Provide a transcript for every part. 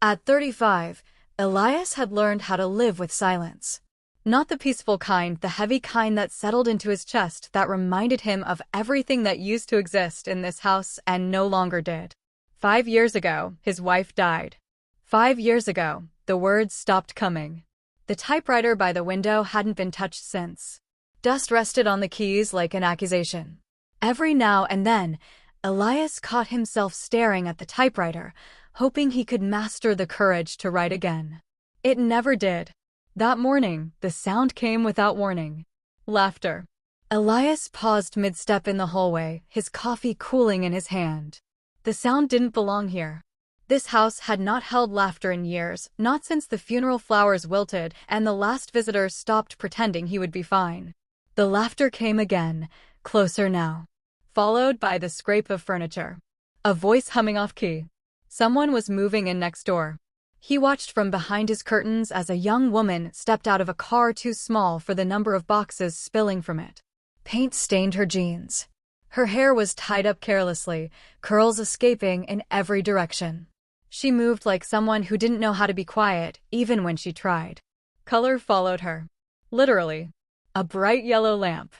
At 35, Elias had learned how to live with silence. Not the peaceful kind, the heavy kind that settled into his chest, that reminded him of everything that used to exist in this house and no longer did. 5 years ago, his wife died. 5 years ago, the words stopped coming. The typewriter by the window hadn't been touched since. Dust rested on the keys like an accusation. Every now and then, Elias caught himself staring at the typewriter, hoping he could master the courage to write again. It never did. That morning, the sound came without warning. Laughter. Elias paused mid-step in the hallway, his coffee cooling in his hand. The sound didn't belong here. This house had not held laughter in years, not since the funeral flowers wilted and the last visitor stopped pretending he would be fine. The laughter came again, closer now, followed by the scrape of furniture. A voice humming off-key. Someone was moving in next door. He watched from behind his curtains as a young woman stepped out of a car too small for the number of boxes spilling from it. Paint stained her jeans. Her hair was tied up carelessly, curls escaping in every direction. She moved like someone who didn't know how to be quiet, even when she tried. Color followed her. Literally. A bright yellow lamp.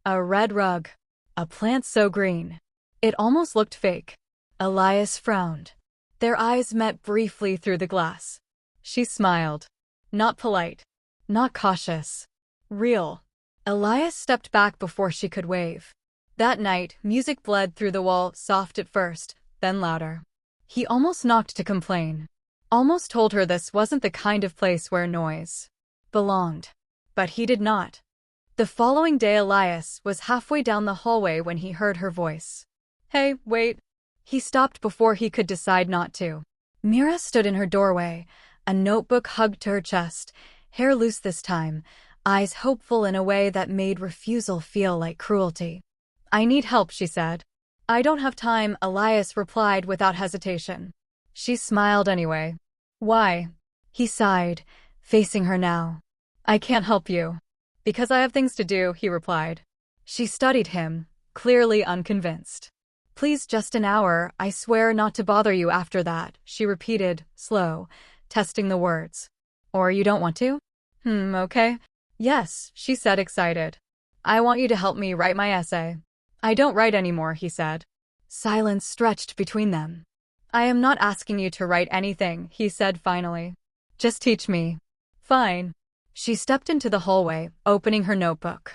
A red rug. A plant so green. It almost looked fake. Elias frowned. Their eyes met briefly through the glass. She smiled. Not polite. Not cautious. Real. Elias stepped back before she could wave. That night, music bled through the wall, soft at first, then louder. He almost knocked to complain. Almost told her this wasn't the kind of place where noise belonged. But he did not. The following day, Elias was halfway down the hallway when he heard her voice. Hey, wait. He stopped before he could decide not to. Mira stood in her doorway, a notebook hugged to her chest, hair loose this time, eyes hopeful in a way that made refusal feel like cruelty. I need help, she said. I don't have time, Elias replied without hesitation. She smiled anyway. Why? He sighed, facing her now. I can't help you. Because I have things to do, he replied. She studied him, clearly unconvinced. Please, just an hour, I swear not to bother you after that, she repeated, slow, testing the words. Or you don't want to? Okay. Yes, she said, excited. I want you to help me write my essay. I don't write anymore, he said. Silence stretched between them. I am not asking you to write anything, he said finally. Just teach me. Fine. She stepped into the hallway, opening her notebook.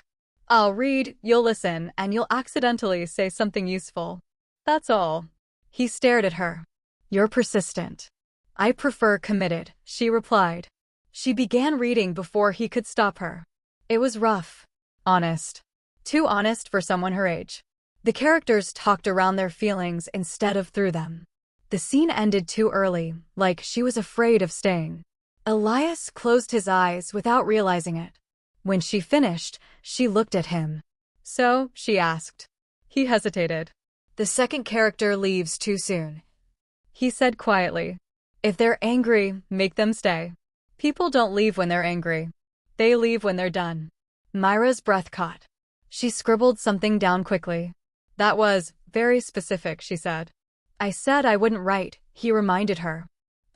I'll read, you'll listen, and you'll accidentally say something useful. That's all. He stared at her. You're persistent. I prefer committed, she replied. She began reading before he could stop her. It was rough. Honest. Too honest for someone her age. The characters talked around their feelings instead of through them. The scene ended too early, like she was afraid of staying. Elias closed his eyes without realizing it. When she finished, she looked at him. So, she asked. He hesitated. The second character leaves too soon. He said quietly. If they're angry, make them stay. People don't leave when they're angry. They leave when they're done. Myra's breath caught. She scribbled something down quickly. That was very specific, she said. I said I wouldn't write, he reminded her.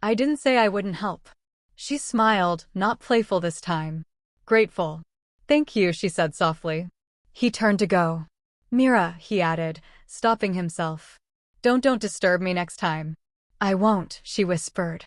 I didn't say I wouldn't help. She smiled, not playful this time. Grateful. Thank you, she said softly. He turned to go. Mira, he added, stopping himself. Don't disturb me next time. I won't, she whispered.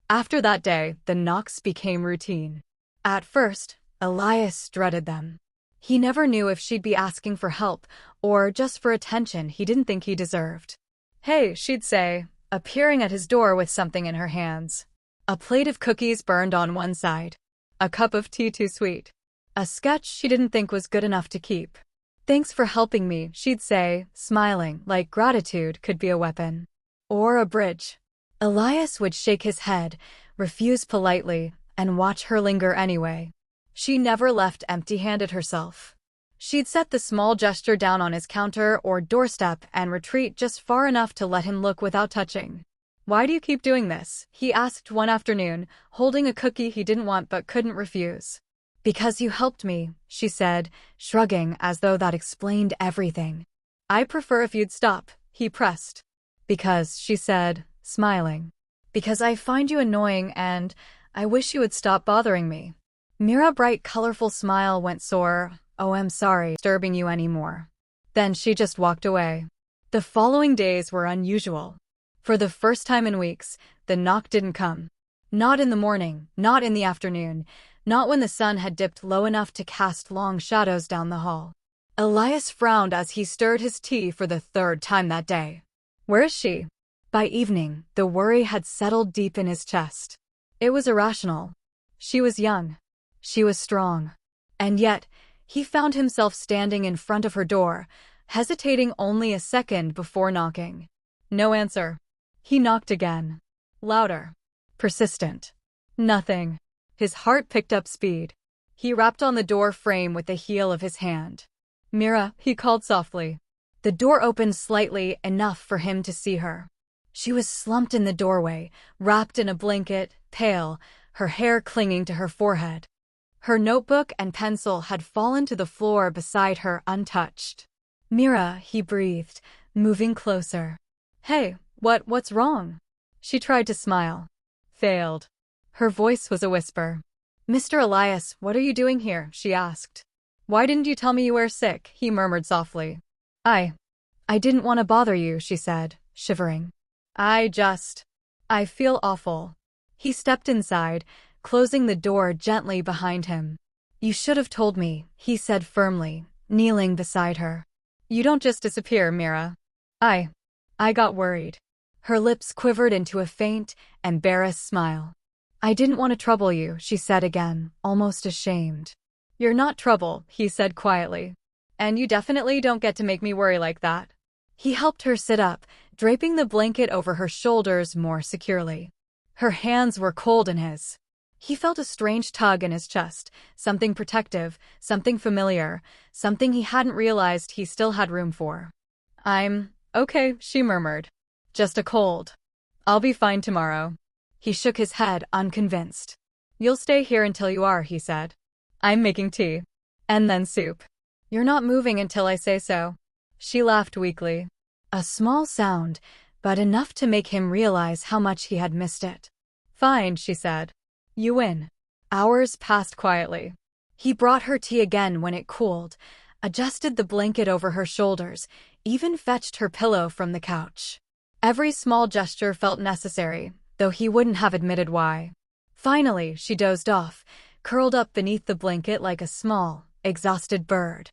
After that day, the knocks became routine. At first, Elias dreaded them. He never knew if she'd be asking for help or just for attention he didn't think he deserved. Hey, she'd say, appearing at his door with something in her hands. A plate of cookies burned on one side. A cup of tea too sweet. A sketch she didn't think was good enough to keep. Thanks for helping me, she'd say, smiling, like gratitude could be a weapon. Or a bridge. Elias would shake his head, refuse politely, and watch her linger anyway. She never left empty-handed herself. She'd set the small gesture down on his counter or doorstep and retreat just far enough to let him look without touching. Why do you keep doing this? He asked one afternoon, holding a cookie he didn't want but couldn't refuse. Because you helped me, she said, shrugging as though that explained everything. I prefer if you'd stop, he pressed. Because, she said, smiling. Because I find you annoying and I wish you would stop bothering me. Mira's bright, colorful smile went sore. Oh, I'm sorry disturbing you anymore. Then she just walked away. The following days were unusual. For the first time in weeks, the knock didn't come. Not in the morning, not in the afternoon, not when the sun had dipped low enough to cast long shadows down the hall. Elias frowned as he stirred his tea for the third time that day. Where is she? By evening, the worry had settled deep in his chest. It was irrational. She was young. She was strong. And yet, he found himself standing in front of her door, hesitating only a second before knocking. No answer. He knocked again. Louder. Persistent. Nothing. His heart picked up speed. He rapped on the door frame with the heel of his hand. Mira, he called softly. The door opened slightly, enough for him to see her. She was slumped in the doorway, wrapped in a blanket, pale, her hair clinging to her forehead. Her notebook and pencil had fallen to the floor beside her untouched. Mira, he breathed, moving closer. Hey, what's wrong? She tried to smile. Failed. Her voice was a whisper. Mr. Elias, what are you doing here? She asked. Why didn't you tell me you were sick? He murmured softly. I didn't want to bother you, she said, shivering. I feel awful. He stepped inside, closing the door gently behind him. You should have told me, he said firmly, kneeling beside her. You don't just disappear, Mira. I got worried. Her lips quivered into a faint, embarrassed smile. I didn't want to trouble you, she said again, almost ashamed. You're not trouble, he said quietly. And you definitely don't get to make me worry like that. He helped her sit up, draping the blanket over her shoulders more securely. Her hands were cold in his. He felt a strange tug in his chest, something protective, something familiar, something he hadn't realized he still had room for. I'm okay, she murmured. Just a cold. I'll be fine tomorrow. He shook his head, unconvinced. You'll stay here until you are, he said. I'm making tea. And then soup. You're not moving until I say so. She laughed weakly. A small sound, but enough to make him realize how much he had missed it. Fine, she said. You win. Hours passed quietly. He brought her tea again when it cooled, adjusted the blanket over her shoulders, even fetched her pillow from the couch. Every small gesture felt necessary, though he wouldn't have admitted why. Finally, she dozed off, curled up beneath the blanket like a small, exhausted bird.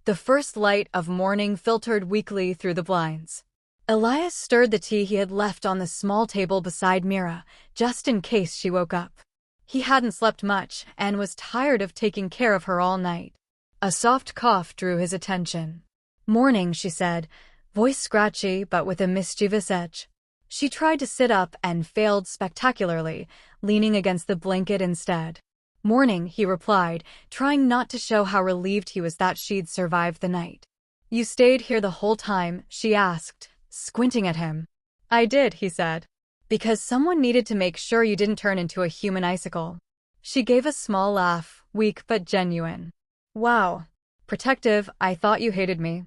The first light of morning filtered weakly through the blinds. Elias stirred the tea he had left on the small table beside Mira, just in case she woke up. He hadn't slept much and was tired of taking care of her all night. A soft cough drew his attention. Morning, she said, voice scratchy but with a mischievous edge. She tried to sit up and failed spectacularly, leaning against the blanket instead. Morning, he replied, trying not to show how relieved he was that she'd survived the night. You stayed here the whole time, she asked, squinting at him. I did, he said. Because someone needed to make sure you didn't turn into a human icicle. She gave a small laugh, weak but genuine. Wow. Protective, I thought you hated me.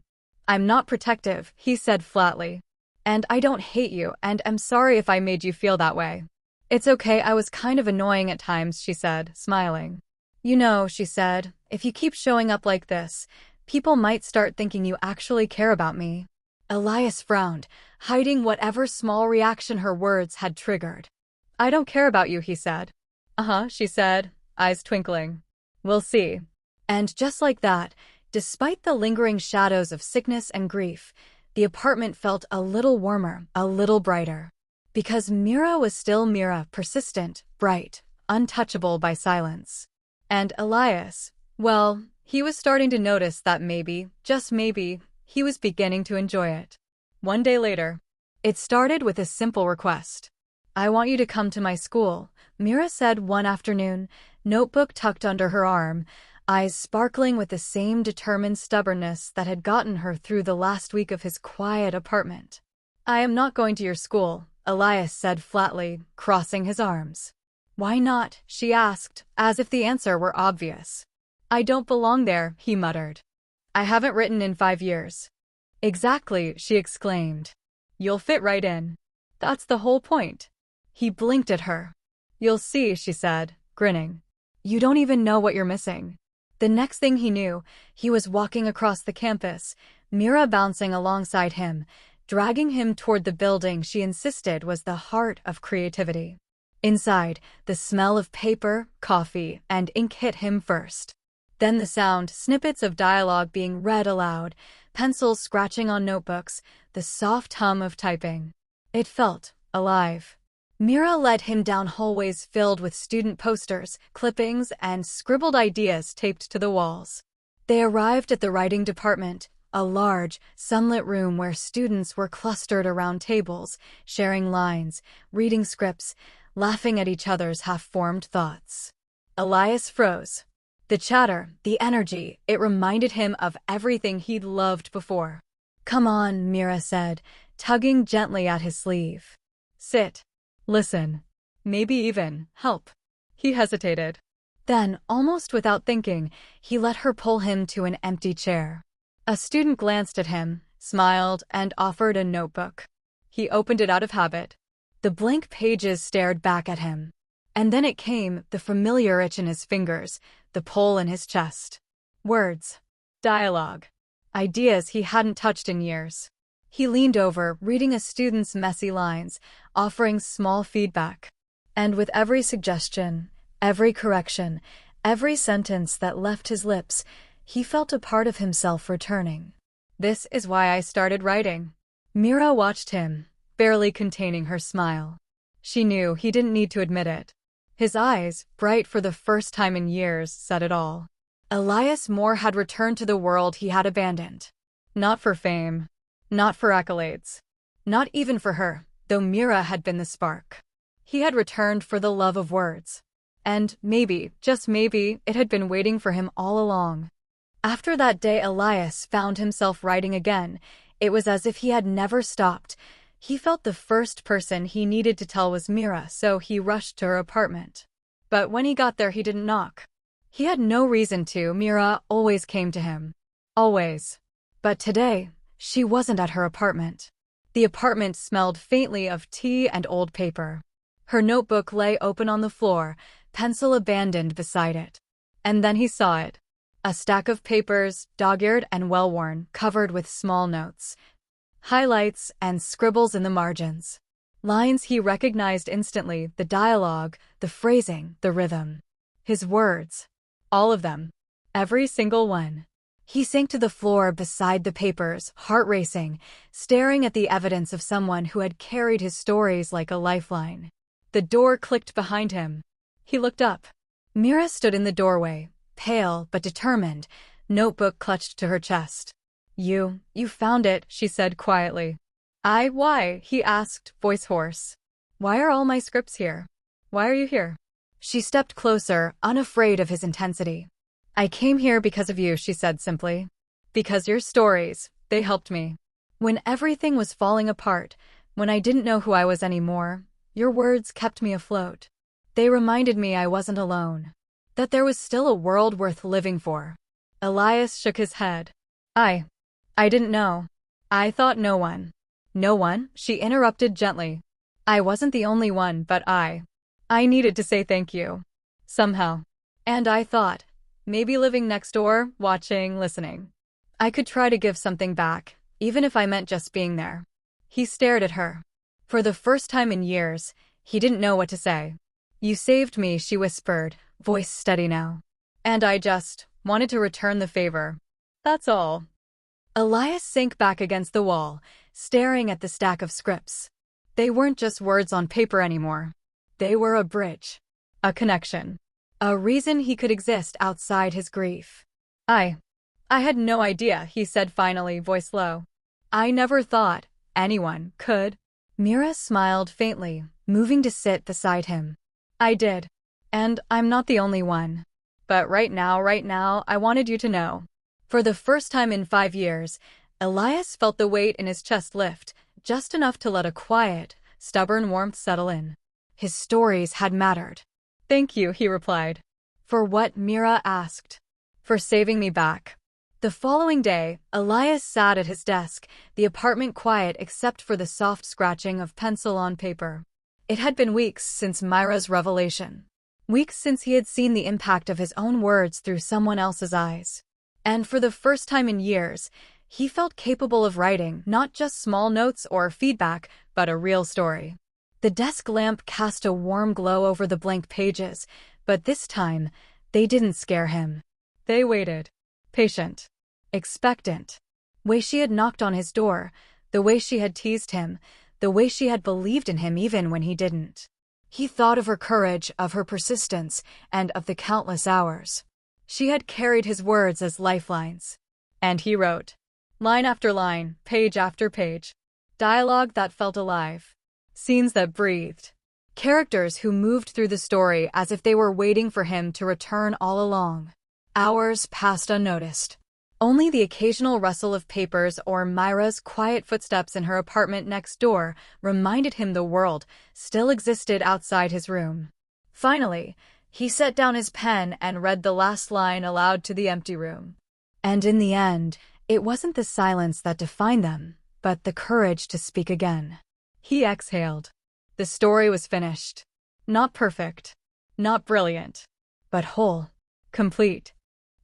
I'm not protective, he said flatly. And I don't hate you, and I'm sorry if I made you feel that way. It's okay, I was kind of annoying at times, she said, smiling. You know, she said, if you keep showing up like this, people might start thinking you actually care about me. Elias frowned, hiding whatever small reaction her words had triggered. I don't care about you, he said. Uh-huh, she said, eyes twinkling. We'll see. And just like that, despite the lingering shadows of sickness and grief, the apartment felt a little warmer, a little brighter. Because Mira was still Mira, persistent, bright, untouchable by silence. And Elias, well, he was starting to notice that maybe, just maybe, he was beginning to enjoy it. One day later, it started with a simple request. I want you to come to my school, Mira said one afternoon, notebook tucked under her arm, eyes sparkling with the same determined stubbornness that had gotten her through the last week of his quiet apartment. I am not going to your school, Elias said flatly, crossing his arms. Why not? She asked, as if the answer were obvious. I don't belong there, he muttered. I haven't written in 5 years. Exactly, she exclaimed. You'll fit right in. That's the whole point. He blinked at her. "You'll see," she said, grinning. "You don't even know what you're missing." The next thing he knew, he was walking across the campus, Mira bouncing alongside him, dragging him toward the building she insisted was the heart of creativity. Inside, the smell of paper, coffee, and ink hit him first. Then the sound, snippets of dialogue being read aloud, pencils scratching on notebooks, the soft hum of typing. It felt alive. Mira led him down hallways filled with student posters, clippings, and scribbled ideas taped to the walls. They arrived at the writing department, a large, sunlit room where students were clustered around tables, sharing lines, reading scripts, laughing at each other's half-formed thoughts. Elias froze. The chatter, the energy, it reminded him of everything he'd loved before. "Come on," Mira said, tugging gently at his sleeve. "Sit. Listen. Maybe even help." He hesitated. Then, almost without thinking, he let her pull him to an empty chair. A student glanced at him, smiled, and offered a notebook. He opened it out of habit. The blank pages stared back at him. And then it came, the familiar itch in his fingers, the pull in his chest. Words. Dialogue. Ideas he hadn't touched in years. He leaned over, reading a student's messy lines, offering small feedback. And with every suggestion, every correction, every sentence that left his lips, he felt a part of himself returning. "This is why I started writing." Mira watched him, barely containing her smile. She knew he didn't need to admit it. His eyes, bright for the first time in years, said it all. Elias Moore had returned to the world he had abandoned. Not for fame. Not for accolades. Not even for her, though Mira had been the spark. He had returned for the love of words. And maybe, just maybe, it had been waiting for him all along. After that day Elias found himself writing again. It was as if he had never stopped. He felt the first person he needed to tell was Mira, so he rushed to her apartment. But when he got there he didn't knock. He had no reason to. Mira always came to him. Always. But today, she wasn't at her apartment. The apartment smelled faintly of tea and old paper. Her notebook lay open on the floor, pencil abandoned beside it. And then he saw it. A stack of papers, dog-eared and well-worn, covered with small notes. Highlights and scribbles in the margins. Lines he recognized instantly, the dialogue, the phrasing, the rhythm. His words. All of them. Every single one. He sank to the floor beside the papers, heart racing, staring at the evidence of someone who had carried his stories like a lifeline. The door clicked behind him. He looked up. Mira stood in the doorway, pale but determined, notebook clutched to her chest. You found it," she said quietly. Why?" he asked, voice hoarse. "Why are all my scripts here? Why are you here?" She stepped closer, unafraid of his intensity. "I came here because of you," she said simply. "Because your stories, they helped me. When everything was falling apart, when I didn't know who I was anymore, your words kept me afloat. They reminded me I wasn't alone. That there was still a world worth living for." Elias shook his head. I didn't know. I thought no one." "No one?" she interrupted gently. "I wasn't the only one, but I needed to say thank you. Somehow. And I thought, maybe living next door, watching, listening, I could try to give something back, even if I meant just being there." He stared at her. For the first time in years, he didn't know what to say. "You saved me," she whispered, voice steady now. "And I just wanted to return the favor. That's all." Elias sank back against the wall, staring at the stack of scripts. They weren't just words on paper anymore. They were a bridge. A connection. A reason he could exist outside his grief. I had no idea," he said finally, voice low. "I never thought anyone could." Mira smiled faintly, moving to sit beside him. "I did. And I'm not the only one. But right now, I wanted you to know." For the first time in 5 years, Elias felt the weight in his chest lift, just enough to let a quiet, stubborn warmth settle in. His stories had mattered. "Thank you," he replied. "For what?" Mira asked. "For saving me back." The following day, Elias sat at his desk, the apartment quiet except for the soft scratching of pencil on paper. It had been weeks since Myra's revelation. Weeks since he had seen the impact of his own words through someone else's eyes. And for the first time in years, he felt capable of writing not just small notes or feedback, but a real story. The desk lamp cast a warm glow over the blank pages, but this time, they didn't scare him. They waited. Patient. Expectant. Way she had knocked on his door, the way she had teased him, the way she had believed in him even when he didn't. He thought of her courage, of her persistence, and of the countless hours. She had carried his words as lifelines. And he wrote. Line after line, page after page. Dialogue that felt alive. Scenes that breathed. Characters who moved through the story as if they were waiting for him to return all along. Hours passed unnoticed. Only the occasional rustle of papers or Myra's quiet footsteps in her apartment next door reminded him the world still existed outside his room. Finally, he set down his pen and read the last line aloud to the empty room. And in the end, it wasn't the silence that defined them, but the courage to speak again. He exhaled. The story was finished. Not perfect. Not brilliant. But whole. Complete.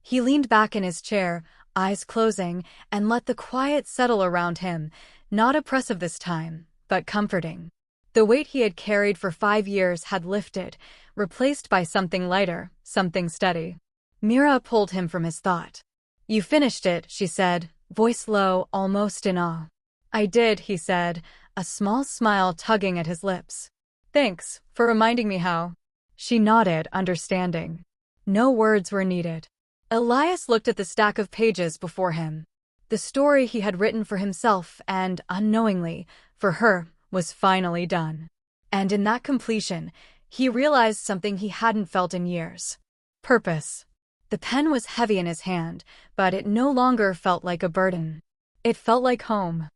He leaned back in his chair, eyes closing, and let the quiet settle around him, not oppressive this time, but comforting. The weight he had carried for 5 years had lifted, replaced by something lighter, something steady. Mira pulled him from his thought. You finished it, she said, voice low, almost in awe. I did, he said, a small smile tugging at his lips. Thanks for reminding me how. She nodded, understanding. No words were needed. Elias looked at the stack of pages before him. The story he had written for himself and, unknowingly, for her, was finally done. And in that completion, he realized something he hadn't felt in years. Purpose. The pen was heavy in his hand, but it no longer felt like a burden. It felt like home.